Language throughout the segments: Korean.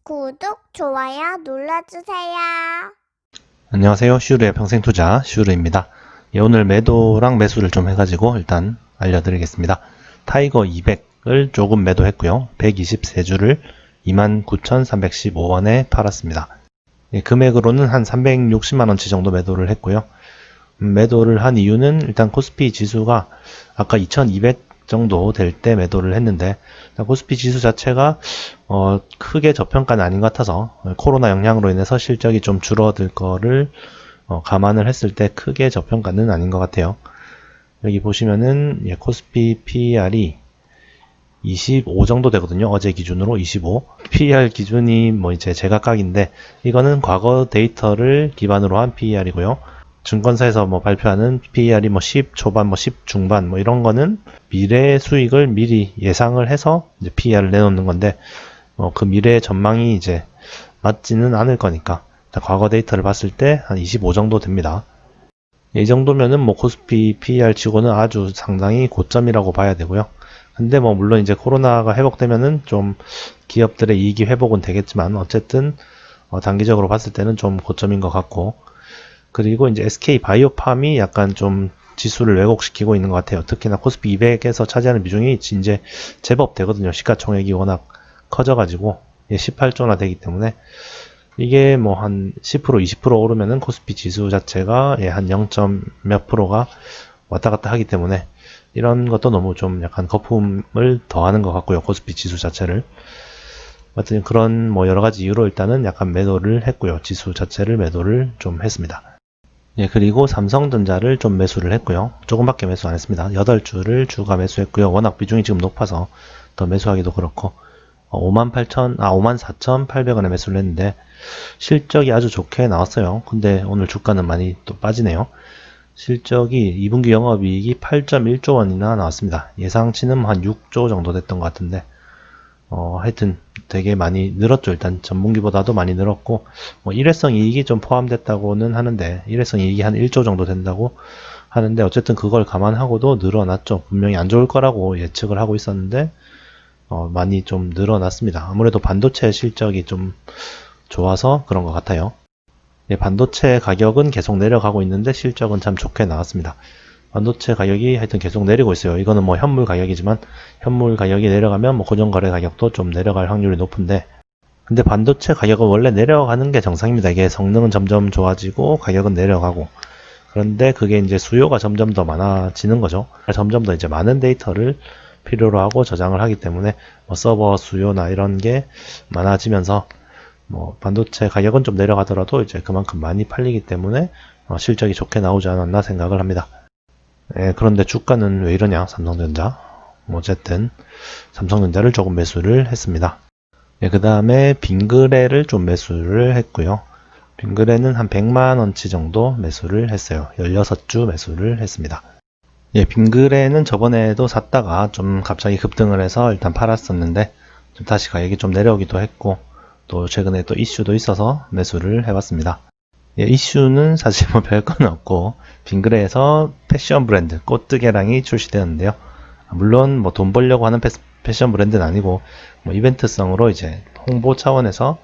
구독, 좋아요 눌러주세요. 안녕하세요. 슈르의 평생투자 슈르입니다. 오늘 매도랑 매수를 좀 해가지고 일단 알려드리겠습니다. 타이거 200을 조금 매도했고요. 123주를 29,315원에 팔았습니다. 금액으로는 한 360만원치 정도 매도를 했고요. 매도를 한 이유는 일단 코스피 지수가 아까 2200 정도 될 때 매도를 했는데 코스피 지수 자체가 크게 저평가는 아닌 것 같아서 코로나 영향으로 인해서 실적이 좀 줄어들 거를 감안을 했을 때 크게 저평가는 아닌 것 같아요. 여기 보시면은 코스피 PER이 25 정도 되거든요. 어제 기준으로 25. PER 기준이 뭐 이제 제각각인데 이거는 과거 데이터를 기반으로 한 PER이고요. 증권사에서 뭐 발표하는 PER이 뭐 10 초반, 뭐 10 중반, 뭐 이런 거는 미래 수익을 미리 예상을 해서 이제 PER을 내놓는 건데, 그 미래의 전망이 이제 맞지는 않을 거니까, 과거 데이터를 봤을 때 한 25 정도 됩니다. 이 정도면은 뭐 코스피 PER 치고는 아주 상당히 고점이라고 봐야 되고요. 근데 뭐 물론 이제 코로나가 회복되면은 좀 기업들의 이익이 회복은 되겠지만, 어쨌든 단기적으로 봤을 때는 좀 고점인 것 같고, 그리고 이제 SK 바이오팜이 약간 좀 지수를 왜곡시키고 있는 것 같아요. 특히나 코스피 200에서 차지하는 비중이 이제 제법 되거든요. 시가총액이 워낙 커져가지고 18조나 되기 때문에 이게 뭐 한 10% 20% 오르면은 코스피 지수 자체가 한 0. 몇 프로가 왔다 갔다 하기 때문에 이런 것도 너무 좀 약간 거품을 더하는 것 같고요. 코스피 지수 자체를. 하여튼 그런 뭐 여러 가지 이유로 일단은 약간 매도를 했고요. 지수 자체를 매도를 좀 했습니다. 그리고 삼성전자를 좀 매수를 했고요. 조금밖에 매수 안 했습니다. 8주를 주가 매수했고요. 워낙 비중이 지금 높아서 더 매수하기도 그렇고 54,800원에 매수를 했는데 실적이 아주 좋게 나왔어요. 근데 오늘 주가는 많이 또 빠지네요. 실적이 2분기 영업이익이 8.1조 원이나 나왔습니다. 예상치는 한 6조 정도 됐던 것 같은데 하여튼 되게 많이 늘었죠. 일단 전분기보다도 많이 늘었고 뭐 일회성 이익이 좀 포함됐다고는 하는데 일회성 이익이 한 1조 정도 된다고 하는데 어쨌든 그걸 감안하고도 늘어났죠. 분명히 안 좋을 거라고 예측을 하고 있었는데 많이 좀 늘어났습니다. 아무래도 반도체 실적이 좀 좋아서 그런 것 같아요. 반도체 가격은 계속 내려가고 있는데 실적은 참 좋게 나왔습니다. 반도체 가격이 하여튼 계속 내리고 있어요. 이거는 뭐 현물 가격이지만 현물 가격이 내려가면 뭐 고정거래 가격도 좀 내려갈 확률이 높은데 근데 반도체 가격은 원래 내려가는 게 정상입니다. 이게 성능은 점점 좋아지고 가격은 내려가고 그런데 그게 이제 수요가 점점 더 많아지는 거죠. 점점 더 이제 많은 데이터를 필요로 하고 저장을 하기 때문에 뭐 서버 수요나 이런 게 많아지면서 뭐 반도체 가격은 좀 내려가더라도 이제 그만큼 많이 팔리기 때문에 실적이 좋게 나오지 않았나 생각을 합니다. 그런데 주가는 왜 이러냐 삼성전자 어쨌든 삼성전자를 조금 매수를 했습니다. 그 다음에 빙그레를 좀 매수를 했고요. 빙그레는 한 100만원치 정도 매수를 했어요. 16주 매수를 했습니다. 빙그레는 저번에도 샀다가 좀 갑자기 급등을 해서 일단 팔았었는데 좀 다시 가격이 좀 내려오기도 했고 또 최근에 또 이슈도 있어서 매수를 해봤습니다. 이슈는 사실 뭐 별건 없고 빙그레에서 패션 브랜드 꽃뜨개랑이 출시되었는데요. 물론 뭐 돈 벌려고 하는 패션 브랜드는 아니고 뭐 이벤트성으로 이제 홍보 차원에서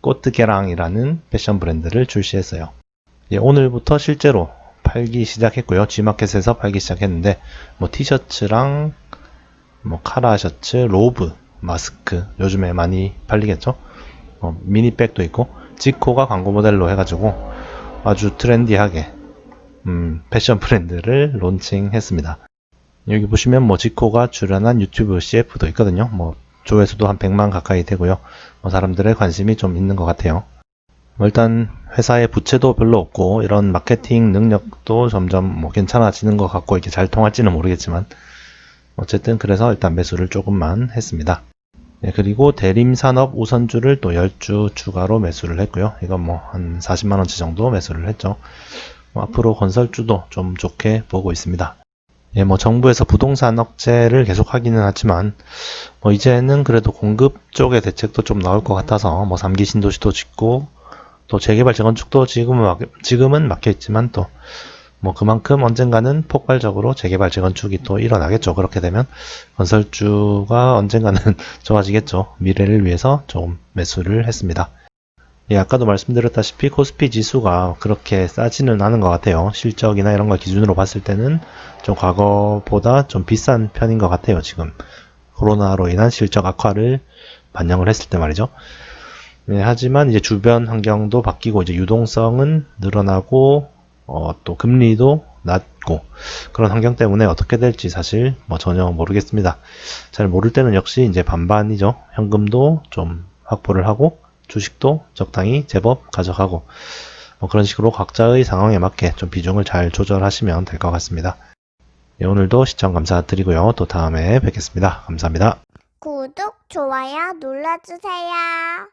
꽃뜨개랑이라는 패션 브랜드를 출시했어요. 오늘부터 실제로 팔기 시작했고요. G마켓에서 팔기 시작했는데 뭐 티셔츠랑 뭐 카라 셔츠, 로브, 마스크 요즘에 많이 팔리겠죠. 미니백도 있고 지코가 광고 모델로 해가지고 아주 트렌디하게 패션 브랜드를 론칭했습니다. 여기 보시면 뭐 지코가 출연한 유튜브 CF도 있거든요. 뭐 조회수도 한 100만 가까이 되고요. 사람들의 관심이 좀 있는 것 같아요. 일단 회사의 부채도 별로 없고 이런 마케팅 능력도 점점 뭐 괜찮아지는 것 같고 이게 잘 통할지는 모르겠지만 어쨌든 그래서 일단 매수를 조금만 했습니다. 그리고 대림산업 우선주를 또 10주 추가로 매수를 했고요. 이건 뭐 한 40만원치 정도 매수를 했죠. 앞으로 건설주도 좀 좋게 보고 있습니다. 뭐 정부에서 부동산 억제를 계속 하기는 하지만 뭐 이제는 그래도 공급 쪽의 대책도 좀 나올 것 같아서 뭐 3기 신도시도 짓고 또 재개발 재건축도 지금은 막혀 있지만 또 뭐 그만큼 언젠가는 폭발적으로 재개발, 재건축이 또 일어나겠죠. 그렇게 되면 건설주가 언젠가는 좋아지겠죠. 미래를 위해서 좀 매수를 했습니다. 예, 아까도 말씀드렸다시피 코스피 지수가 그렇게 싸지는 않은 것 같아요. 실적이나 이런 걸 기준으로 봤을 때는 좀 과거보다 좀 비싼 편인 것 같아요. 지금 코로나로 인한 실적 악화를 반영을 했을 때 말이죠. 네, 하지만 이제 주변 환경도 바뀌고 이제 유동성은 늘어나고 또 금리도 낮고 그런 환경 때문에 어떻게 될지 사실 뭐 전혀 모르겠습니다. 잘 모를 때는 역시 이제 반반이죠. 현금도 좀 확보를 하고 주식도 적당히 제법 가져가고 뭐 그런 식으로 각자의 상황에 맞게 좀 비중을 잘 조절하시면 될 것 같습니다. 네, 오늘도 시청 감사드리고요. 또 다음에 뵙겠습니다. 감사합니다. 구독, 좋아요 눌러주세요.